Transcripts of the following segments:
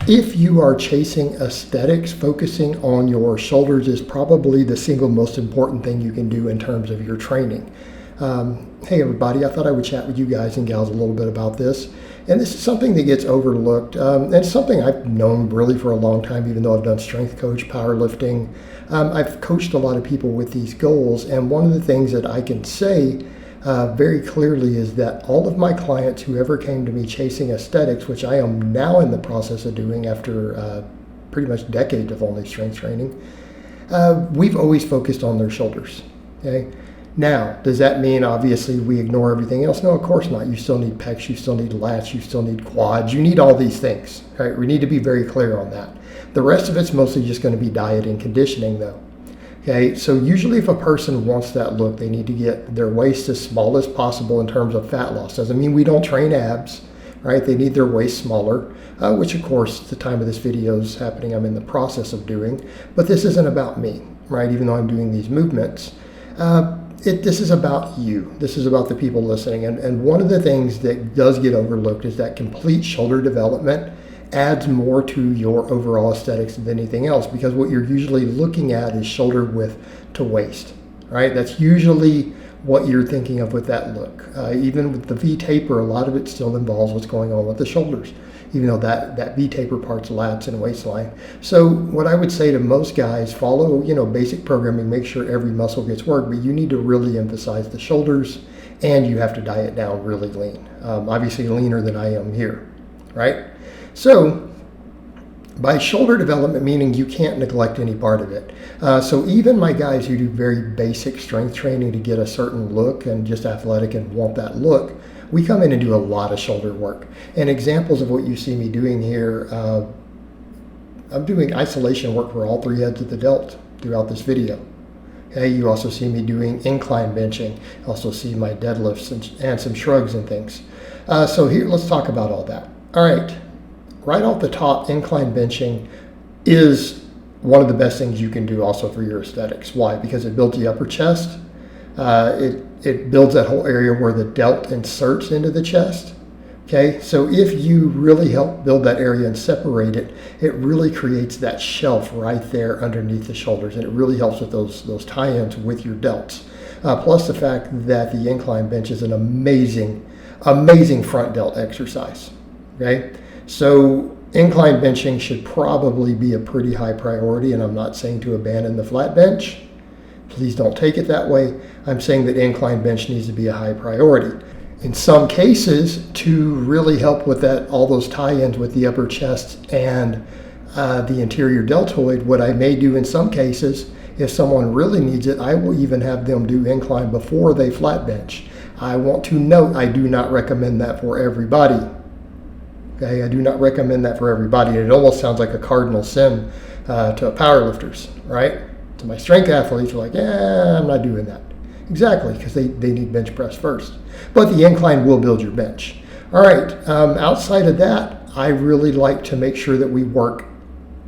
if you are chasing aesthetics, focusing on your shoulders is probably the single most important thing you can do in terms of your training. Hey everybody, I thought I would chat with you guys and gals a little bit about this. And this is something that gets overlooked. And it's something I've known really for a long time, even though I've done strength coach, powerlifting. I've coached a lot of people with these goals. And one of the things that I can say very clearly is that all of my clients who ever came to me chasing aesthetics, which I am now in the process of doing after pretty much decades of only strength training, we've always focused on their shoulders. Okay. Now, does that mean obviously we ignore everything else? No, of course not. You still need pecs, you still need lats, you still need quads, you need all these things. Right? We need to be very clear on that. The rest of it's mostly just going to be diet and conditioning though. Okay, so usually if a person wants that look, they need to get their waist as small as possible in terms of fat loss. Doesn't mean we don't train abs, right? They need their waist smaller, which of course, at the time of this video is happening, I'm in the process of doing. But this isn't about me, right? Even though I'm doing these movements. This is about you. This is about the people listening. And one of the things that does get overlooked is that complete shoulder development adds more to your overall aesthetics than anything else, because what you're usually looking at is shoulder width to waist, right? That's usually what you're thinking of with that look. Even with the V-taper, a lot of it still involves what's going on with the shoulders, even though that V-taper part's lats and waistline. So what I would say to most guys, follow, basic programming, make sure every muscle gets worked, but you need to really emphasize the shoulders, and you have to diet down really lean. Obviously leaner than I am here, right? So by shoulder development, meaning you can't neglect any part of it. So even my guys who do very basic strength training to get a certain look and just athletic and want that look, we come in and do a lot of shoulder work. And examples of what you see me doing here, I'm doing isolation work for all three heads of the delt throughout this video. Okay, you also see me doing incline benching, also see my deadlifts and some shrugs and things. So here, let's talk about all that. All right. Right off the top, incline benching is one of the best things you can do also for your aesthetics. Why? Because it builds the upper chest. It builds that whole area where the delt inserts into the chest. Okay, so if you really help build that area and separate it, it really creates that shelf right there underneath the shoulders, and it really helps with those tie-ins with your delts. Plus the fact that the incline bench is an amazing front delt exercise. Okay. So incline benching should probably be a pretty high priority, and I'm not saying to abandon the flat bench. Please don't take it that way. I'm saying that incline bench needs to be a high priority. In some cases, to really help with that, all those tie-ins with the upper chest and the interior deltoid, what I may do in some cases, if someone really needs it, I will even have them do incline before they flat bench. I want to note, I do not recommend that for everybody. Okay, I do not recommend that for everybody. It almost sounds like a cardinal sin to powerlifters, right? To my strength athletes, are like, I'm not doing that. Exactly, because they need bench press first. But the incline will build your bench. All right, outside of that, I really like to make sure that we work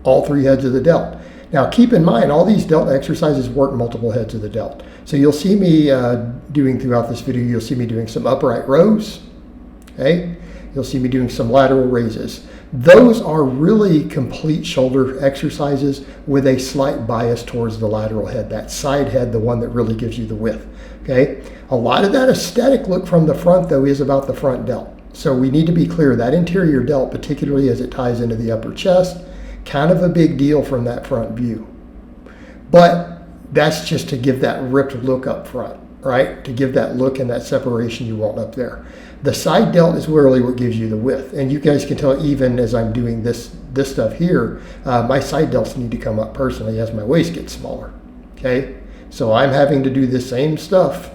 all three heads of the delt. Now, keep in mind, all these delt exercises work multiple heads of the delt. So you'll see me doing throughout this video, you'll see me doing some upright rows, okay? You'll see me doing some lateral raises. Those are really complete shoulder exercises with a slight bias towards the lateral head, that side head, the one that really gives you the width, okay? A lot of that aesthetic look from the front, though, is about the front delt. So we need to be clear, that interior delt, particularly as it ties into the upper chest, kind of a big deal from that front view. But that's just to give that ripped look up front, right? To give that look and that separation you want up there. The side delt is really what gives you the width. And you guys can tell even as I'm doing this stuff here, my side delts need to come up personally as my waist gets smaller, okay? So I'm having to do the same stuff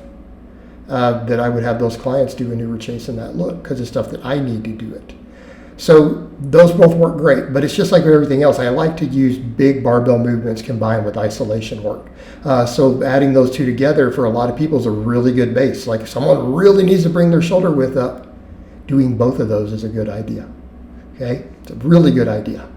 that I would have those clients do when they were chasing that look, because it's stuff that I need to do it. So those both work great, but it's just like with everything else. I like to use big barbell movements combined with isolation work. So adding those two together for a lot of people is a really good base. Like if someone really needs to bring their shoulder width up, doing both of those is a good idea. Okay, it's a really good idea.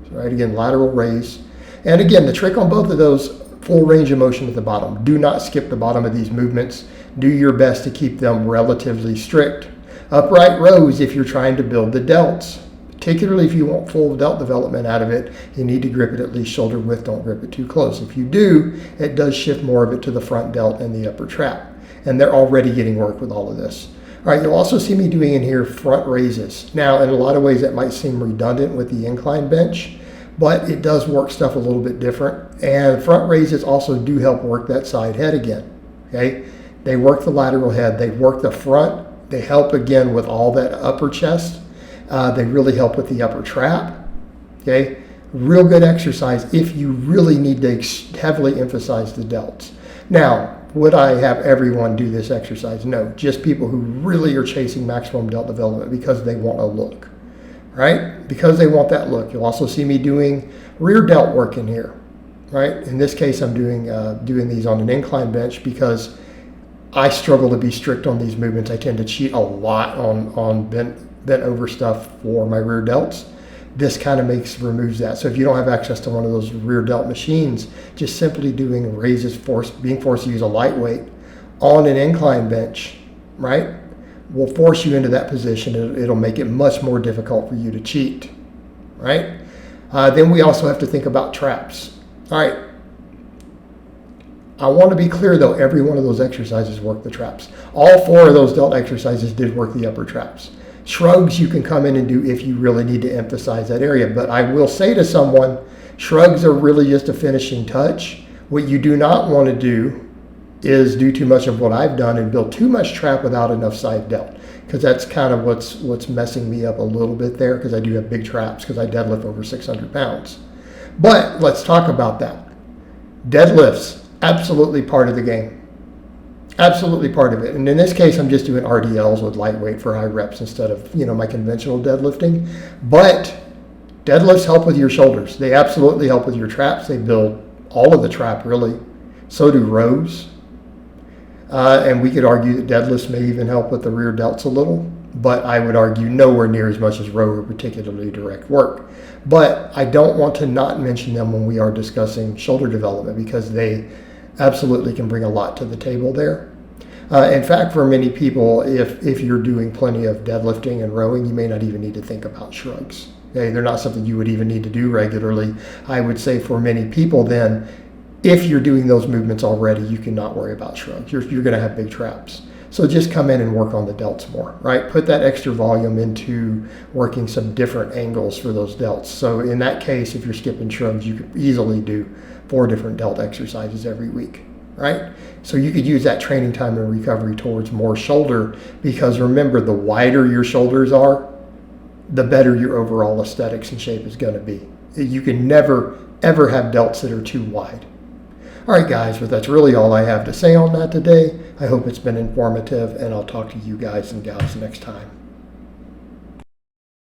So, right, again, lateral raise. And again, the trick on both of those, full range of motion at the bottom. Do not skip the bottom of these movements. Do your best to keep them relatively strict. Upright rows if you're trying to build the delts, particularly if you want full delt development out of it, you need to grip it at least shoulder width. Don't grip it too close. If you do, it does shift more of it to the front delt and the upper trap. And they're already getting work with all of this. All right, you'll also see me doing in here front raises. Now, in a lot of ways, that might seem redundant with the incline bench, but it does work stuff a little bit different. And front raises also do help work that side head again, okay? They work the lateral head, they work the front, they help again with all that upper chest. They really help with the upper trap, okay? Real good exercise if you really need to heavily emphasize the delts. Now, would I have everyone do this exercise? No, just people who really are chasing maximum delt development because they want a look, right? Because they want that look. You'll also see me doing rear delt work in here, right? In this case, I'm doing these on an incline bench because I struggle to be strict on these movements. I tend to cheat a lot on bent over stuff for my rear delts. This kind of removes that. So if you don't have access to one of those rear delt machines, just simply doing raises, being forced to use a lightweight on an incline bench, right, will force you into that position. It'll make it much more difficult for you to cheat, right? Then we also have to think about traps. All right. I want to be clear though, every one of those exercises work the traps. All 4 of those delt exercises did work the upper traps. Shrugs you can come in and do if you really need to emphasize that area. But I will say to someone, shrugs are really just a finishing touch. What you do not want to do is do too much of what I've done and build too much trap without enough side delt. Because that's kind of what's messing me up a little bit there, because I do have big traps because I deadlift over 600 pounds. But let's talk about that. Deadlifts, absolutely part of the game. Absolutely part of it. And in this case, I'm just doing RDLs with lightweight for high reps instead of, my conventional deadlifting. But deadlifts help with your shoulders. They absolutely help with your traps. They build all of the trap, really. So do rows. And we could argue that deadlifts may even help with the rear delts a little. But I would argue nowhere near as much as row or particularly direct work. But I don't want to not mention them when we are discussing shoulder development, because they absolutely can bring a lot to the table there. In fact, for many people, if you're doing plenty of deadlifting and rowing, you may not even need to think about shrugs. Okay, they're not something you would even need to do regularly. I would say for many people then, if you're doing those movements already, you cannot worry about shrugs. You're going to have big traps. So just come in and work on the delts more, right? Put that extra volume into working some different angles for those delts. So in that case, if you're skipping shrugs, you could easily do 4 different delt exercises every week, right? So you could use that training time and recovery towards more shoulder, because remember, the wider your shoulders are, the better your overall aesthetics and shape is going to be. You can never, ever have delts that are too wide. All right, guys, but that's really all I have to say on that today. I hope it's been informative, and I'll talk to you guys and gals next time.